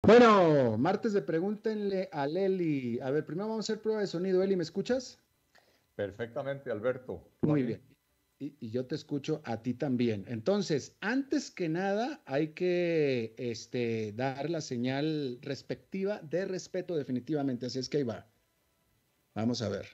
Bueno, martes de pregúntenle a Leli. A ver, primero vamos a hacer prueba de sonido. Eli, ¿me escuchas? Perfectamente, Alberto. ¿Tú a Muy mí? bien. Y yo te escucho a ti también. Entonces, antes que nada, hay que dar la señal respectiva de respeto definitivamente. Así es que ahí va. Vamos a ver.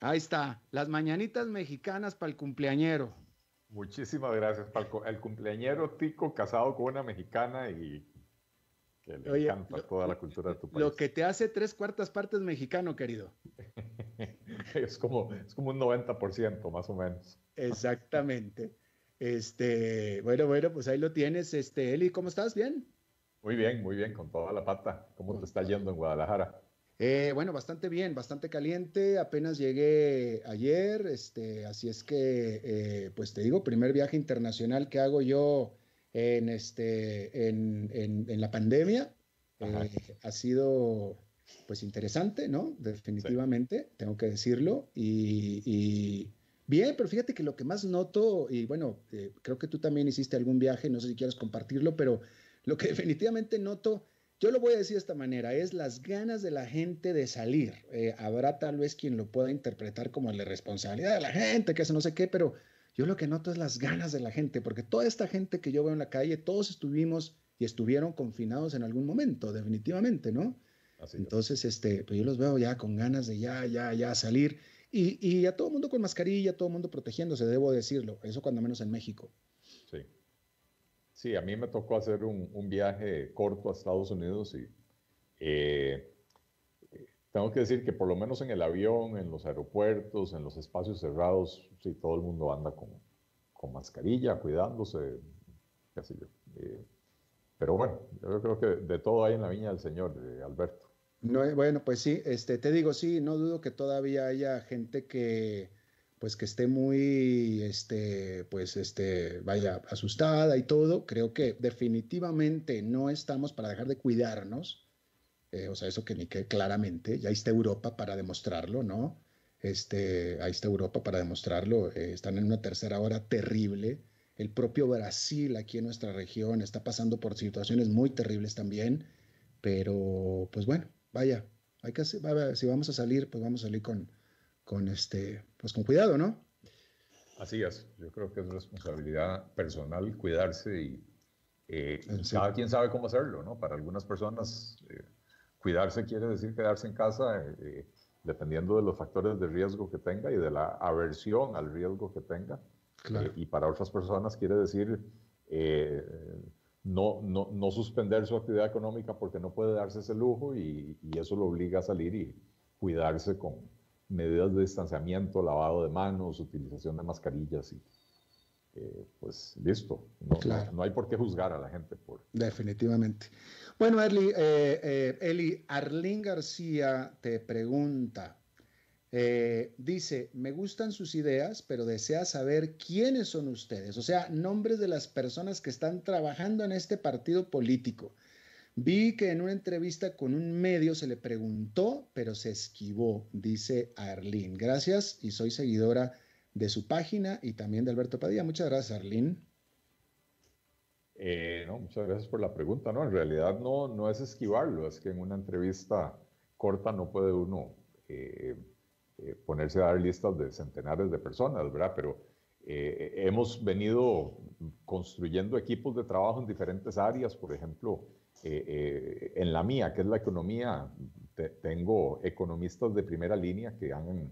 Ahí está. Las mañanitas mexicanas para el cumpleañero. Muchísimas gracias, Palco. El cumpleañero tico casado con una mexicana y que le Oye, encanta toda la cultura de tu lo que país. te hace tres cuartas partes mexicano, querido. Es como un 90% más o menos. Exactamente. Bueno, pues ahí lo tienes. Eli, ¿cómo estás? ¿Bien? Muy bien, con toda la pata. ¿Cómo te Con está todo. yendo en Guadalajara? Bueno, bastante bien, bastante caliente. Apenas llegué ayer, así es que, pues te digo, primer viaje internacional que hago yo en la pandemia. Ajá, Ha sido, pues, interesante, ¿no? sí, Definitivamente, tengo que decirlo. Y bien, pero fíjate que lo que más noto, y bueno, creo que tú también hiciste algún viaje, no sé si quieres compartirlo, pero lo que definitivamente noto. Yo lo voy a decir de esta manera, es las ganas de la gente de salir. Habrá tal vez quien lo pueda interpretar como la responsabilidad de la gente, que eso no sé qué, pero yo lo que noto es las ganas de la gente, porque toda esta gente que yo veo en la calle, todos estuvimos y estuvieron confinados en algún momento, definitivamente, ¿no? así es. Entonces, pues yo los veo ya con ganas de ya salir y a todo el mundo con mascarilla, todo el mundo protegiéndose, debo decirlo, eso cuando menos en México. Sí, sí, a mí me tocó hacer un viaje corto a Estados Unidos y eh, tengo que decir que por lo menos en el avión, en los aeropuertos, en los espacios cerrados, sí, todo el mundo anda con mascarilla, cuidándose, qué sé yo. Pero bueno, yo creo que de todo hay en la viña del Señor, Alberto. No, bueno, pues sí, te digo, sí, no dudo que todavía haya gente pues que esté muy, pues, vaya, asustada y todo. Creo que definitivamente no estamos para dejar de cuidarnos. O sea, eso que ni que claramente, ya está Europa para demostrarlo, ¿no? Ahí está Europa para demostrarlo. Están en una tercera hora terrible. El propio Brasil, aquí en nuestra región, está pasando por situaciones muy terribles también. Pero, pues bueno, vaya, hay que hacer, vaya, si vamos a salir, pues vamos a salir pues con cuidado, ¿no? Así es, yo creo que es responsabilidad personal cuidarse y Sí, cada quien sabe cómo hacerlo, ¿no? Para algunas personas, cuidarse quiere decir quedarse en casa, dependiendo de los factores de riesgo que tenga y de la aversión al riesgo que tenga. claro. Y para otras personas quiere decir eh, no suspender su actividad económica porque no puede darse ese lujo y eso lo obliga a salir y cuidarse con medidas de distanciamiento, lavado de manos, utilización de mascarillas y pues listo. Claro, No hay por qué juzgar a la gente por... definitivamente. Bueno, Eli, Arlín García te pregunta, dice, me gustan sus ideas, pero desea saber quiénes son ustedes, o sea, nombres de las personas que están trabajando en este partido político. Vi que en una entrevista con un medio se le preguntó, pero se esquivó, dice Arlene. Gracias y soy seguidora de su página y también de Alberto Padilla. Muchas gracias, Arlene. No, muchas gracias por la pregunta. No, en realidad no es esquivarlo, es que en una entrevista corta no puede uno eh, ponerse a dar listas de centenares de personas, ¿verdad? Pero hemos venido construyendo equipos de trabajo en diferentes áreas, por ejemplo, en la mía, que es la economía, tengo economistas de primera línea que han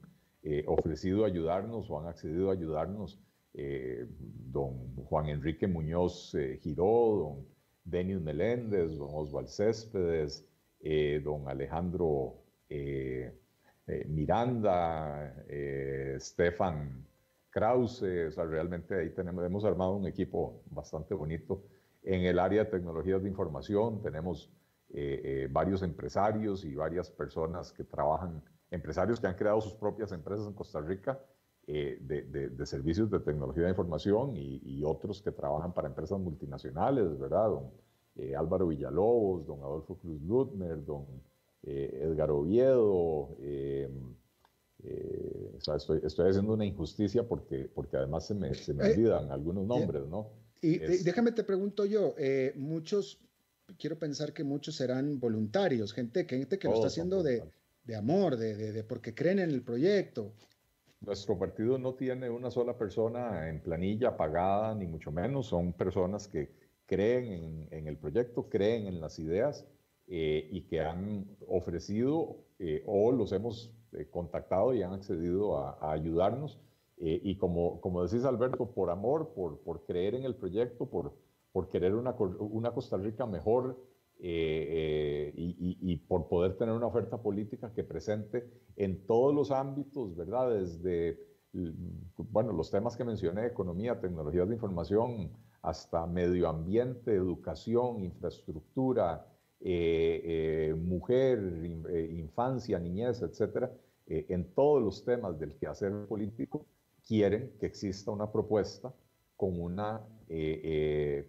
ofrecido ayudarnos o han accedido a ayudarnos don Juan Enrique Muñoz Giró, don Denis Meléndez, don Oswald Céspedes, don Alejandro Miranda, Stefan Krause, o sea, realmente ahí hemos armado un equipo bastante bonito. En el área de tecnologías de información tenemos varios empresarios y varias personas que trabajan, empresarios que han creado sus propias empresas en Costa Rica de servicios de tecnología de información y otros que trabajan para empresas multinacionales, ¿verdad? Don Álvaro Villalobos, don Adolfo Cruz Lutmer, don Edgar Oviedo. O sea, estoy haciendo una injusticia porque además se me olvidan algunos nombres, ¿no? Y déjame te pregunto yo, muchos, quiero pensar que muchos serán voluntarios, gente que lo está haciendo de amor, porque creen en el proyecto. Nuestro partido no tiene una sola persona en planilla pagada, ni mucho menos. Son personas que creen en el proyecto, creen en las ideas y que han ofrecido o los hemos contactado y han accedido a ayudarnos. Y como decís, Alberto, por amor, por creer en el proyecto, por querer una Costa Rica mejor, y por poder tener una oferta política que presente en todos los ámbitos, ¿verdad? Desde, bueno, los temas que mencioné, economía, tecnologías de información, hasta medio ambiente, educación, infraestructura, mujer, infancia, niñez, etcétera. En todos los temas del quehacer político, quieren que exista una propuesta con una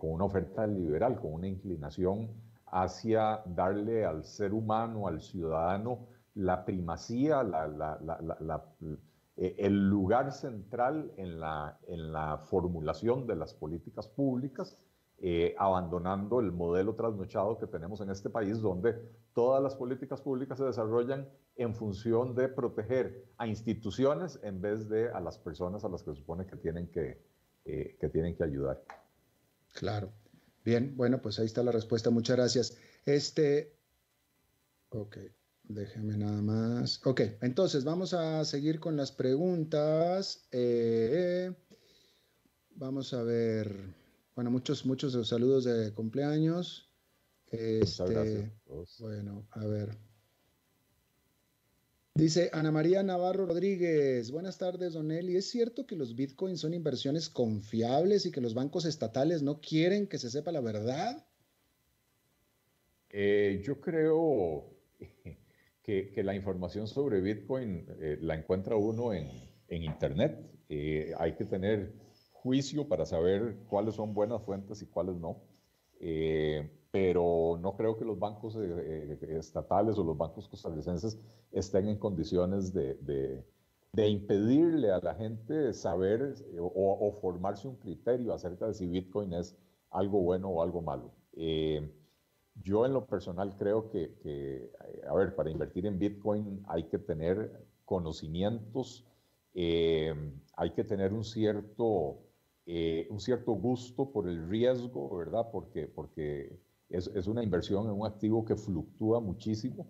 oferta liberal, con una inclinación hacia darle al ser humano, al ciudadano, la primacía, el lugar central en la formulación de las políticas públicas, abandonando el modelo trasnochado que tenemos en este país, donde todas las políticas públicas se desarrollan en función de proteger a instituciones en vez de a las personas a las que se supone que tienen que ayudar. Claro. Bien, bueno, pues ahí está la respuesta. Muchas gracias. Ok, déjeme nada más. Ok, entonces vamos a seguir con las preguntas. Vamos a ver. Bueno, muchos saludos de cumpleaños. Muchas gracias. Bueno, a ver. Dice Ana María Navarro Rodríguez, buenas tardes, don Eli. ¿Es cierto que los bitcoins son inversiones confiables y que los bancos estatales no quieren que se sepa la verdad? Yo creo que la información sobre Bitcoin la encuentra uno en Internet. Hay que tener juicio para saber cuáles son buenas fuentes y cuáles no. Pero no creo que los bancos estatales o los bancos costarricenses estén en condiciones de impedirle a la gente saber o formarse un criterio acerca de si Bitcoin es algo bueno o algo malo. Yo en lo personal creo a ver, para invertir en Bitcoin hay que tener conocimientos, hay que tener un cierto gusto por el riesgo, ¿verdad? Porque es una inversión en un activo que fluctúa muchísimo.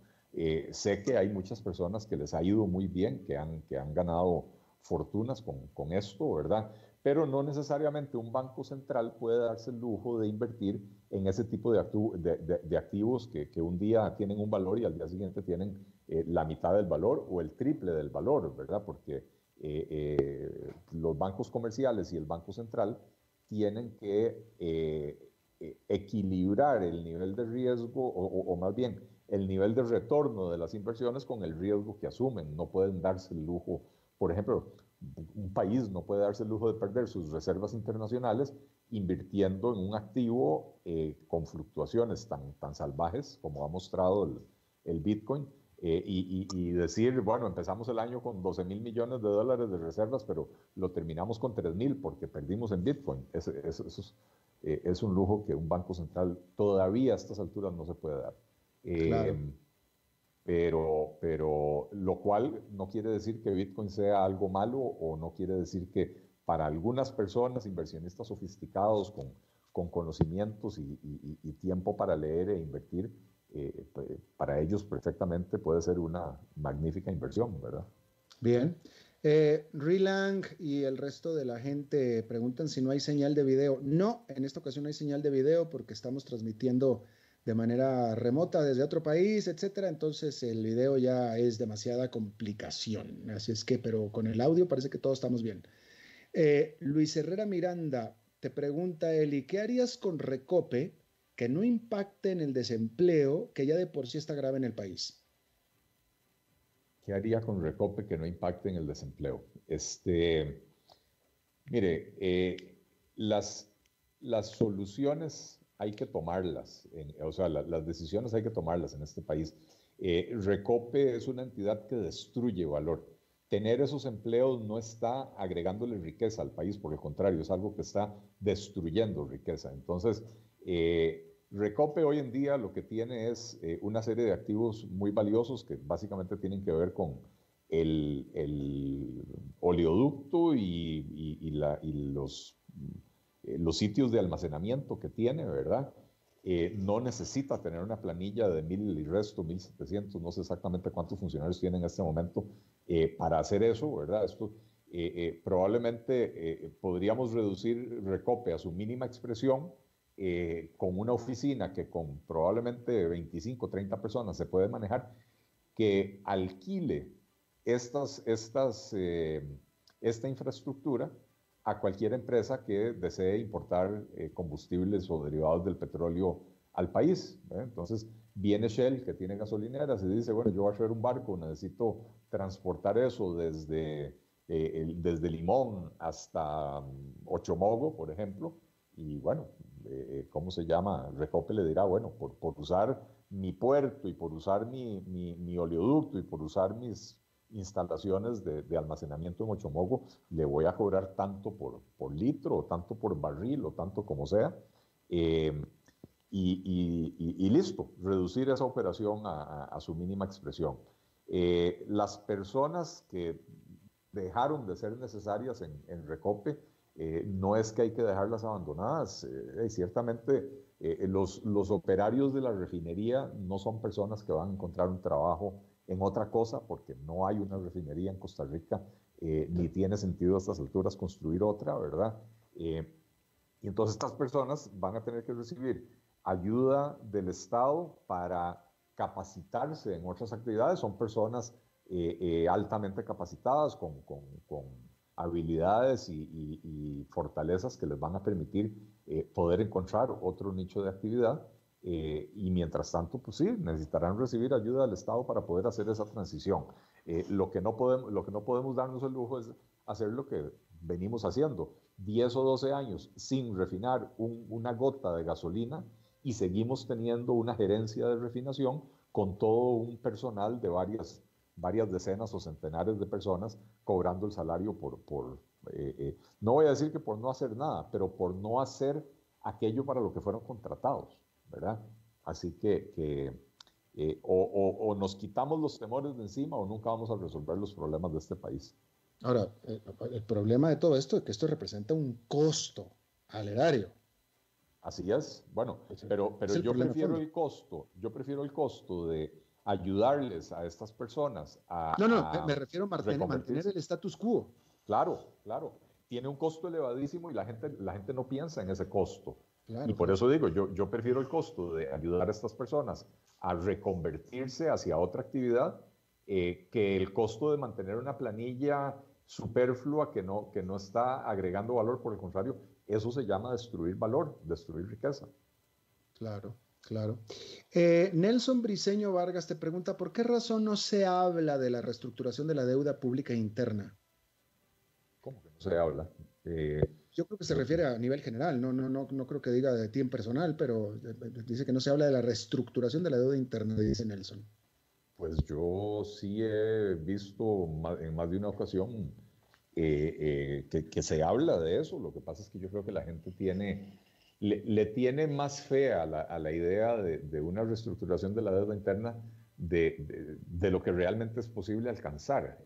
Sé que hay muchas personas que les ha ido muy bien, que han ganado fortunas con esto, ¿verdad? Pero no necesariamente un banco central puede darse el lujo de invertir en ese tipo de activos que un día tienen un valor y al día siguiente tienen la mitad del valor o el triple del valor, ¿verdad? Porque los bancos comerciales y el Banco Central tienen que equilibrar el nivel de riesgo o más bien el nivel de retorno de las inversiones con el riesgo que asumen. No pueden darse el lujo, por ejemplo, un país no puede darse el lujo de perder sus reservas internacionales invirtiendo en un activo con fluctuaciones tan salvajes como ha mostrado el Bitcoin. Y decir, bueno, empezamos el año con 12,000 millones de dólares de reservas, pero lo terminamos con 3,000 porque perdimos en Bitcoin. Eso es un lujo que un banco central todavía a estas alturas no se puede dar. Claro. Pero lo cual no quiere decir que Bitcoin sea algo malo o no quiere decir que para algunas personas, inversionistas sofisticados con conocimientos y tiempo para leer e invertir, para ellos perfectamente puede ser una magnífica inversión, ¿verdad? Bien. Rilang y el resto de la gente preguntan si no hay señal de video. No, en esta ocasión no hay señal de video porque estamos transmitiendo de manera remota desde otro país, etcétera. Entonces el video ya es demasiada complicación. Así es que, pero con el audio parece que todos estamos bien. Luis Herrera Miranda te pregunta, Eli, ¿qué harías con Recope que no impacte en el desempleo que ya de por sí está grave en el país? ¿Qué haría con Recope que no impacte en el desempleo? Mire, las soluciones hay que tomarlas, o sea, las decisiones hay que tomarlas en este país. Recope es una entidad que destruye valor. Tener esos empleos no está agregándole riqueza al país, por el contrario, es algo que está destruyendo riqueza. Entonces, Recope hoy en día lo que tiene es una serie de activos muy valiosos que básicamente tienen que ver con el oleoducto y los sitios de almacenamiento que tiene, ¿verdad? No necesita tener una planilla de 1000 y resto, 1700, no sé exactamente cuántos funcionarios tienen en este momento para hacer eso, ¿verdad? Esto probablemente podríamos reducir Recope a su mínima expresión con una oficina que con probablemente 25, 30 personas se puede manejar, que alquile esta infraestructura a cualquier empresa que desee importar combustibles o derivados del petróleo al país. Entonces, viene Shell, que tiene gasolineras, y dice, bueno, yo voy a hacer un barco, necesito transportar eso desde Limón hasta Ochomogo, por ejemplo, y bueno, ¿cómo se llama? Recope le dirá, bueno, por usar mi puerto y por usar mi oleoducto y por usar mis instalaciones de almacenamiento en Ochomogo, le voy a cobrar tanto por litro, o tanto por barril, o tanto como sea, y listo, reducir esa operación a su mínima expresión. Las personas que dejaron de ser necesarias en Recope, no es que hay que dejarlas abandonadas. Ciertamente, los operarios de la refinería no son personas que van a encontrar un trabajo en otra cosa, porque no hay una refinería en Costa Rica, ni tiene sentido a estas alturas construir otra, ¿verdad? Y entonces estas personas van a tener que recibir ayuda del Estado para capacitarse en otras actividades. Son personas altamente capacitadas, con habilidades y fortalezas que les van a permitir poder encontrar otro nicho de actividad. Y mientras tanto, pues sí, necesitarán recibir ayuda del Estado para poder hacer esa transición. Lo que no podemos darnos el lujo es hacer lo que venimos haciendo, 10 o 12 años sin refinar una gota de gasolina, y seguimos teniendo una gerencia de refinación con todo un personal de varias decenas o centenares de personas cobrando el salario no voy a decir que por no hacer nada, pero por no hacer aquello para lo que fueron contratados, ¿verdad? Así que o nos quitamos los temores de encima, o nunca vamos a resolver los problemas de este país. Ahora, el problema de todo esto es que esto representa un costo al erario. Así es. Bueno, pero yo prefiero el costo de ayudarles a estas personas a... No, me refiero a mantener el status quo. Claro. Tiene un costo elevadísimo y la gente no piensa en ese costo. Claro, y por eso digo, yo prefiero el costo de ayudar a estas personas a reconvertirse hacia otra actividad, que el costo de mantener una planilla superflua que no está agregando valor. Por el contrario, eso se llama destruir valor, destruir riqueza. Claro. Nelson Briceño Vargas te pregunta, ¿por qué razón no se habla de la reestructuración de la deuda pública interna? ¿Cómo que no se habla? Yo creo que se refiere a nivel general, no creo que diga de ti en personal, pero dice que no se habla de la reestructuración de la deuda interna, dice Nelson. Pues yo sí he visto en más de una ocasión que se habla de eso. Lo que pasa es que yo creo que la gente le tiene más fe a la idea de una reestructuración de la deuda interna de lo que realmente es posible alcanzar.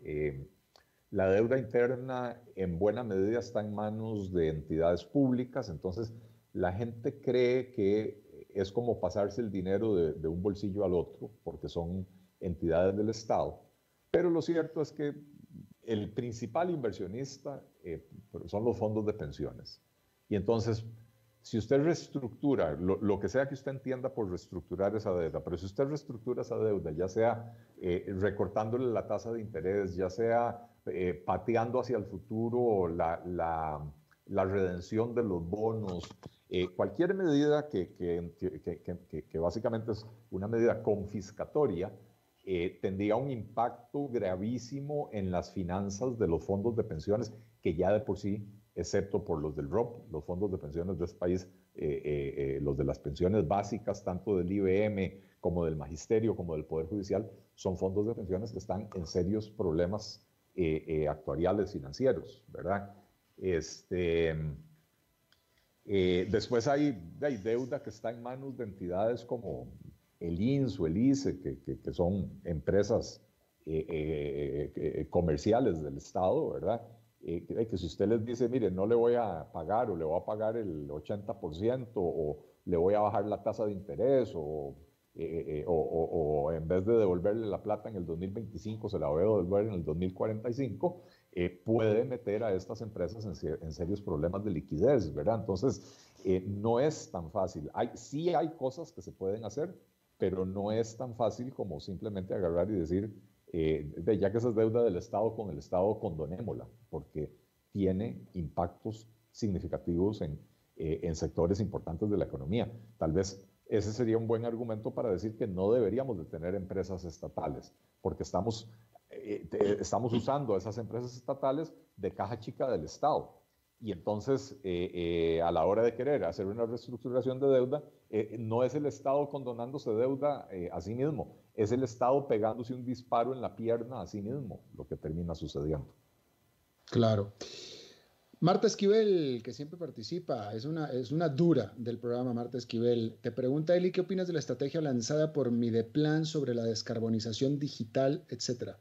La deuda interna en buena medida está en manos de entidades públicas, entonces la gente cree que es como pasarse el dinero de un bolsillo al otro, porque son entidades del Estado. Pero lo cierto es que el principal inversionista son los fondos de pensiones. Y entonces, si usted reestructura, lo que sea que usted entienda por reestructurar esa deuda, pero si usted reestructura esa deuda, ya sea recortándole la tasa de interés, ya sea pateando hacia el futuro la redención de los bonos, cualquier medida que básicamente es una medida confiscatoria, tendría un impacto gravísimo en las finanzas de los fondos de pensiones, que ya de por sí, excepto por los del ROP, los fondos de pensiones de este país los de las pensiones básicas, tanto del IBM como del Magisterio, como del Poder Judicial, son fondos de pensiones que están en serios problemas actuariales financieros, ¿verdad? Después hay deuda que está en manos de entidades como el INS o el ICE, que son empresas comerciales del Estado, ¿verdad? Que si usted les dice, mire, no le voy a pagar o le voy a pagar el 80% o le voy a bajar la tasa de interés o en vez de devolverle la plata en el 2025 se la voy a devolver en el 2045, puede meter a estas empresas en serios problemas de liquidez, ¿verdad? Entonces, no es tan fácil. Sí hay cosas que se pueden hacer, pero no es tan fácil como simplemente agarrar y decir, ya que esa es deuda del Estado con el Estado, condonémosla, porque tiene impactos significativos en sectores importantes de la economía. Tal vez ese sería un buen argumento para decir que no deberíamos de tener empresas estatales, porque estamos usando esas empresas estatales de caja chica del Estado. Y entonces, a la hora de querer hacer una reestructuración de deuda, no es el Estado condonándose deuda a sí mismo, es el Estado pegándose un disparo en la pierna a sí mismo, lo que termina sucediendo. Claro. Marta Esquivel, que siempre participa, es una dura del programa. Marta Esquivel te pregunta, Eli, ¿qué opinas de la estrategia lanzada por Mideplan sobre la descarbonización digital, etcétera?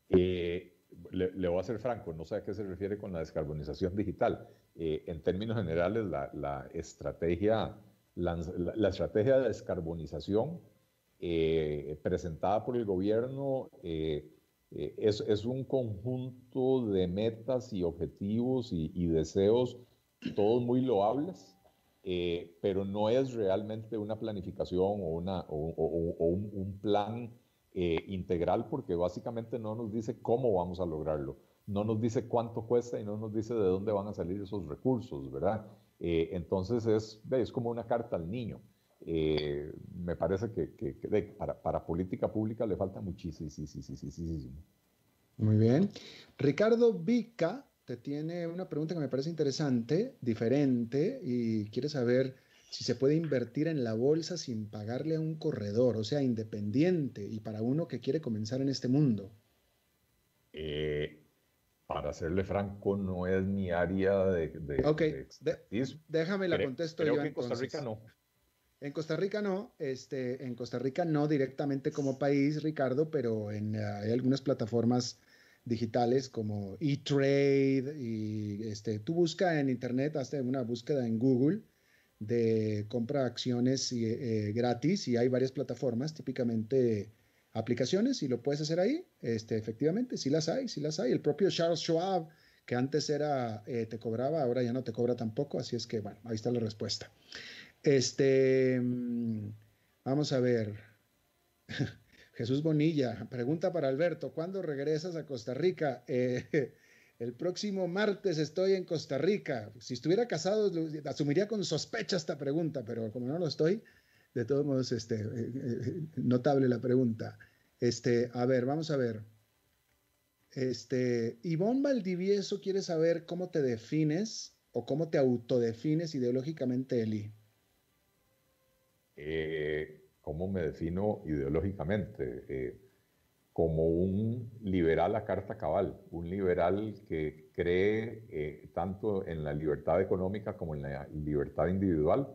Le voy a ser franco, no sé a qué se refiere con la descarbonización digital. En términos generales, la estrategia de descarbonización presentada por el gobierno es un conjunto de metas y objetivos y deseos, todos muy loables, pero no es realmente una planificación o un plan integral, porque básicamente no nos dice cómo vamos a lograrlo, no nos dice cuánto cuesta y no nos dice de dónde van a salir esos recursos, ¿verdad? Entonces es como una carta al niño. Me parece que para política pública le falta muchísimo. Muy bien. Ricardo Vica te tiene una pregunta que me parece interesante, diferente, y quiere saber si se puede invertir en la bolsa sin pagarle a un corredor, o sea, independiente, y para uno que quiere comenzar en este mundo. Para serle franco, no es mi área Ok, de expertise. déjame la contesto yo Creo que en Costa Rica entonces. no. En Costa Rica no, en Costa Rica no directamente como país, Ricardo, pero hay algunas plataformas digitales como eTrade y tú busca en internet, hazte una búsqueda en Google de compra acciones gratis y hay varias plataformas, típicamente aplicaciones y lo puedes hacer ahí. Efectivamente, sí las hay, sí las hay. El propio Charles Schwab, que antes te cobraba, ahora ya no te cobra tampoco, así es que bueno, ahí está la respuesta. Este, mm, Vamos a ver. Jesús Bonilla, pregunta para Alberto, ¿cuándo regresas a Costa Rica? El próximo martes estoy en Costa Rica. Si estuviera casado, asumiría con sospecha esta pregunta, pero como no lo estoy, de todos modos, notable la pregunta. A ver, vamos a ver. Ivonne Valdivieso quiere saber cómo te defines o cómo te autodefines ideológicamente, Eli. ¿Cómo me defino ideológicamente? Como un liberal a carta cabal, un liberal que cree tanto en la libertad económica como en la libertad individual,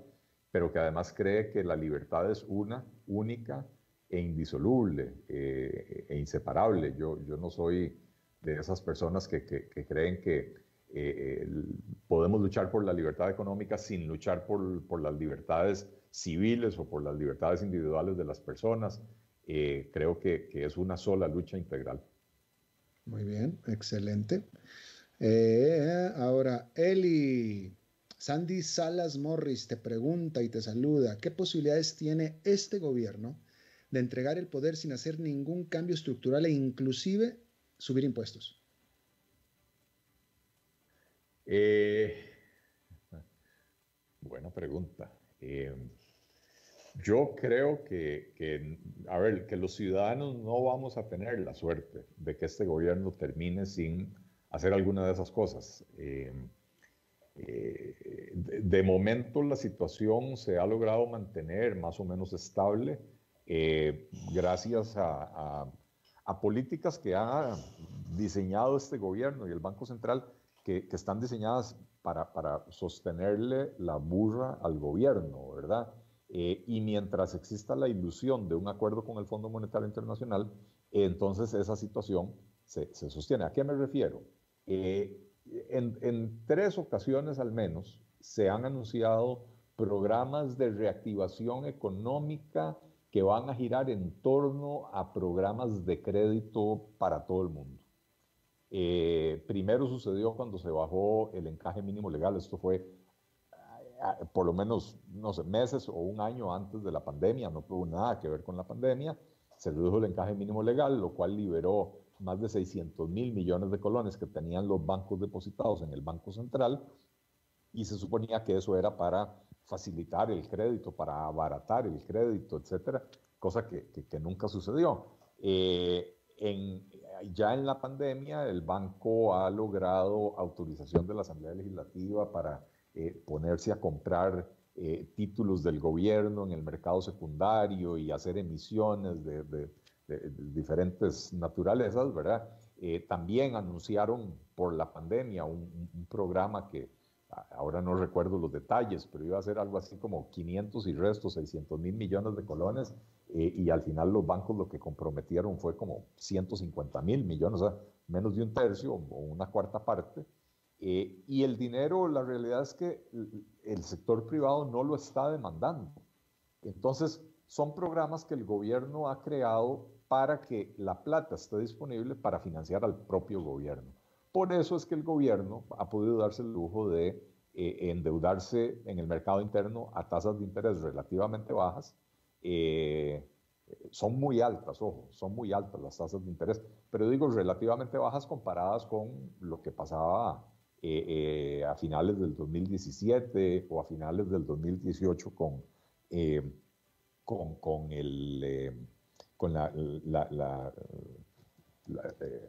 pero que además cree que la libertad es una, única e indisoluble e inseparable. Yo no soy de esas personas que creen que podemos luchar por la libertad económica sin luchar por las libertades civiles o por las libertades individuales de las personas. Creo que es una sola lucha integral. Muy bien, excelente. Ahora, Eli, Sandy Salas Morris te pregunta y te saluda, ¿qué posibilidades tiene este gobierno de entregar el poder sin hacer ningún cambio estructural e inclusive subir impuestos? Buena pregunta. Yo creo a ver, que los ciudadanos no vamos a tener la suerte de que este gobierno termine sin hacer alguna de esas cosas. De momento la situación se ha logrado mantener más o menos estable gracias a políticas que ha diseñado este gobierno y el Banco Central que están diseñadas para sostenerle la burra al gobierno, ¿verdad? Y mientras exista la ilusión de un acuerdo con el Fondo Monetario Internacional, entonces esa situación se sostiene. ¿A qué me refiero? En 3 ocasiones al menos se han anunciado programas de reactivación económica que van a girar en torno a programas de crédito para todo el mundo. Primero sucedió cuando se bajó el encaje mínimo legal. Esto fue por lo menos, no sé, meses o un año antes de la pandemia. No tuvo nada que ver con la pandemia. Se redujo el encaje mínimo legal, lo cual liberó más de 600.000 millones de colones que tenían los bancos depositados en el Banco Central, y se suponía que eso era para facilitar el crédito, para abaratar el crédito, etcétera, cosa que nunca sucedió. Ya en la pandemia, el banco ha logrado autorización de la Asamblea Legislativa para ponerse a comprar títulos del gobierno en el mercado secundario y hacer emisiones de diferentes naturalezas, ¿verdad? También anunciaron por la pandemia un programa que ahora no recuerdo los detalles, pero iba a ser algo así como 500 y restos, 600.000 millones de colones, y al final los bancos lo que comprometieron fue como 150.000 millones, o sea, menos de un tercio o una cuarta parte. Y el dinero, la realidad es que el sector privado no lo está demandando. Entonces, son programas que el gobierno ha creado para que la plata esté disponible para financiar al propio gobierno. Por eso es que el gobierno ha podido darse el lujo de endeudarse en el mercado interno a tasas de interés relativamente bajas. Son muy altas, ojo, son muy altas las tasas de interés, pero digo relativamente bajas comparadas con lo que pasaba a finales del 2017 o a finales del 2018 con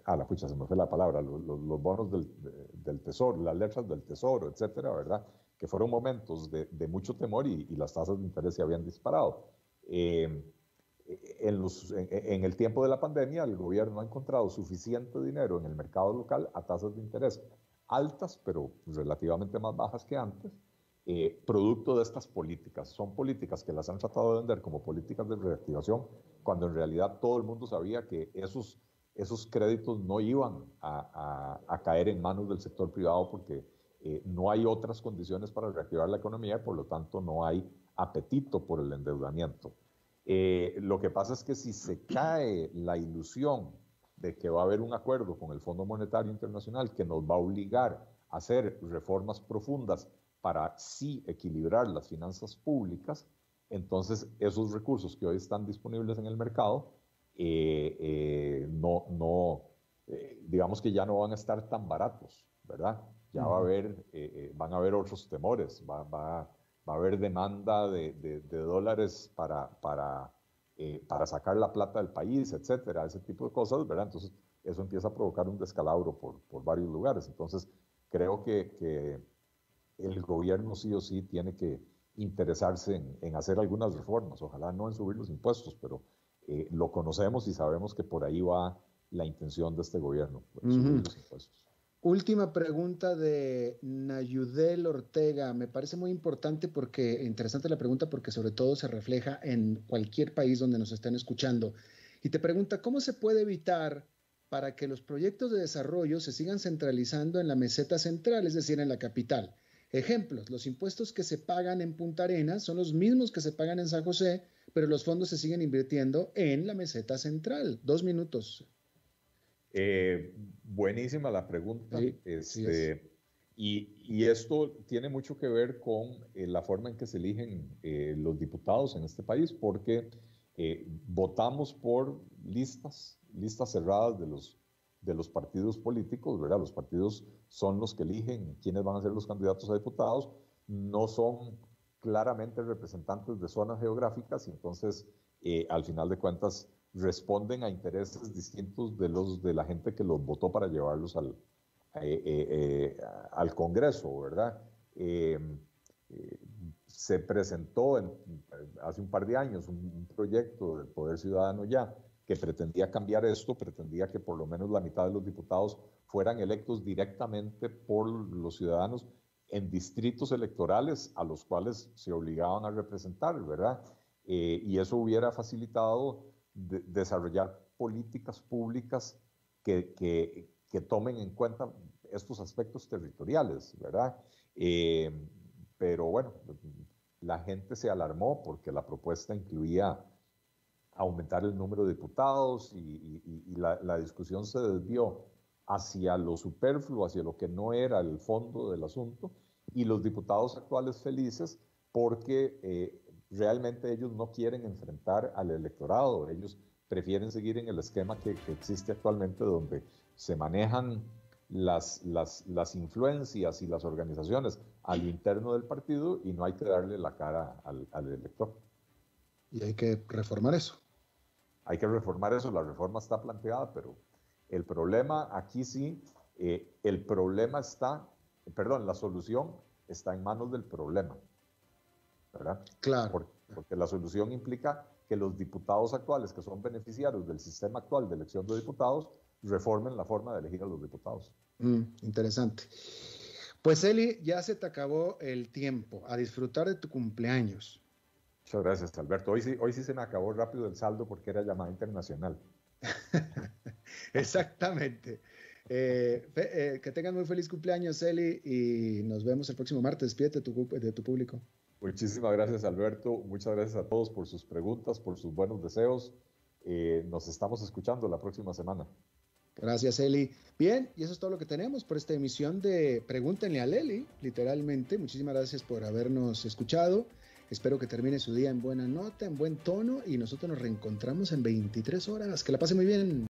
la pucha, se me fue la palabra, los bonos del tesoro, las letras del tesoro, etcétera, ¿verdad? Que fueron momentos de mucho temor y las tasas de interés se habían disparado. En el tiempo de la pandemia, el gobierno ha encontrado suficiente dinero en el mercado local a tasas de interés altas, pero relativamente más bajas que antes, producto de estas políticas. Son políticas que las han tratado de vender como políticas de reactivación, cuando en realidad todo el mundo sabía que esos créditos no iban a caer en manos del sector privado, porque no hay otras condiciones para reactivar la economía y por lo tanto no hay apetito por el endeudamiento. Lo que pasa es que si se cae la ilusión de que va a haber un acuerdo con el Fondo Monetario Internacional que nos va a obligar a hacer reformas profundas para sí equilibrar las finanzas públicas, entonces esos recursos que hoy están disponibles en el mercado digamos que ya no van a estar tan baratos, ¿verdad? Ya van a haber otros temores, va a haber demanda de dólares para sacar la plata del país, etcétera, ese tipo de cosas, ¿verdad? Entonces eso empieza a provocar un descalabro por varios lugares. Entonces creo que el gobierno sí o sí tiene que interesarse en hacer algunas reformas, ojalá no en subir los impuestos, pero lo conocemos y sabemos que por ahí va la intención de este gobierno, subir los impuestos. Última pregunta de Nayudel Ortega. Me parece muy interesante la pregunta porque sobre todo se refleja en cualquier país donde nos estén escuchando. Y te pregunta, ¿cómo se puede evitar para que los proyectos de desarrollo se sigan centralizando en la meseta central, es decir, en la capital? Ejemplos, los impuestos que se pagan en Punta Arenas son los mismos que se pagan en San José, pero los fondos se siguen invirtiendo en la meseta central. 2 minutos. Buenísima la pregunta. Sí, y esto tiene mucho que ver con la forma en que se eligen los diputados en este país, porque votamos por listas cerradas de los partidos políticos, ¿verdad? Los partidos son los que eligen quiénes van a ser los candidatos a diputados, no son claramente representantes de zonas geográficas, y entonces al final de cuentas responden a intereses distintos de la gente que los votó para llevarlos al Congreso, ¿verdad? Eh, Se presentó hace un par de años un proyecto del Poder Ciudadano ya que pretendía cambiar esto, pretendía que por lo menos la mitad de los diputados fueran electos directamente por los ciudadanos en distritos electorales a los cuales se obligaban a representar, ¿verdad? Y eso hubiera facilitado desarrollar políticas públicas que tomen en cuenta estos aspectos territoriales, ¿verdad? Pero bueno, la gente se alarmó porque la propuesta incluía aumentar el número de diputados y la discusión se desvió hacia lo superfluo, hacia lo que no era el fondo del asunto, y los diputados actuales felices porque realmente ellos no quieren enfrentar al electorado, ellos prefieren seguir en el esquema que existe actualmente, donde se manejan las influencias y las organizaciones al interno del partido y no hay que darle la cara al elector. Y hay que reformar eso. Hay que reformar eso, la reforma está planteada, pero el problema aquí sí, el problema está, perdón, la solución está en manos del problema, ¿verdad? Claro. Porque la solución implica que los diputados actuales, que son beneficiarios del sistema actual de elección de diputados, reformen la forma de elegir a los diputados. Interesante. Pues Eli, ya se te acabó el tiempo. A disfrutar de tu cumpleaños. Muchas gracias, Alberto. Hoy sí se me acabó rápido el saldo porque era llamada internacional. Exactamente. Que tengan muy feliz cumpleaños, Eli, y nos vemos el próximo martes. Despídete de tu público. Muchísimas gracias, Alberto. Muchas gracias a todos por sus preguntas, por sus buenos deseos. Nos estamos escuchando la próxima semana. Gracias, Eli. Bien, y eso es todo lo que tenemos por esta emisión de Pregúntenle a Eli, literalmente. Muchísimas gracias por habernos escuchado. Espero que termine su día en buena nota, en buen tono, y nosotros nos reencontramos en 23 horas. Que la pase muy bien.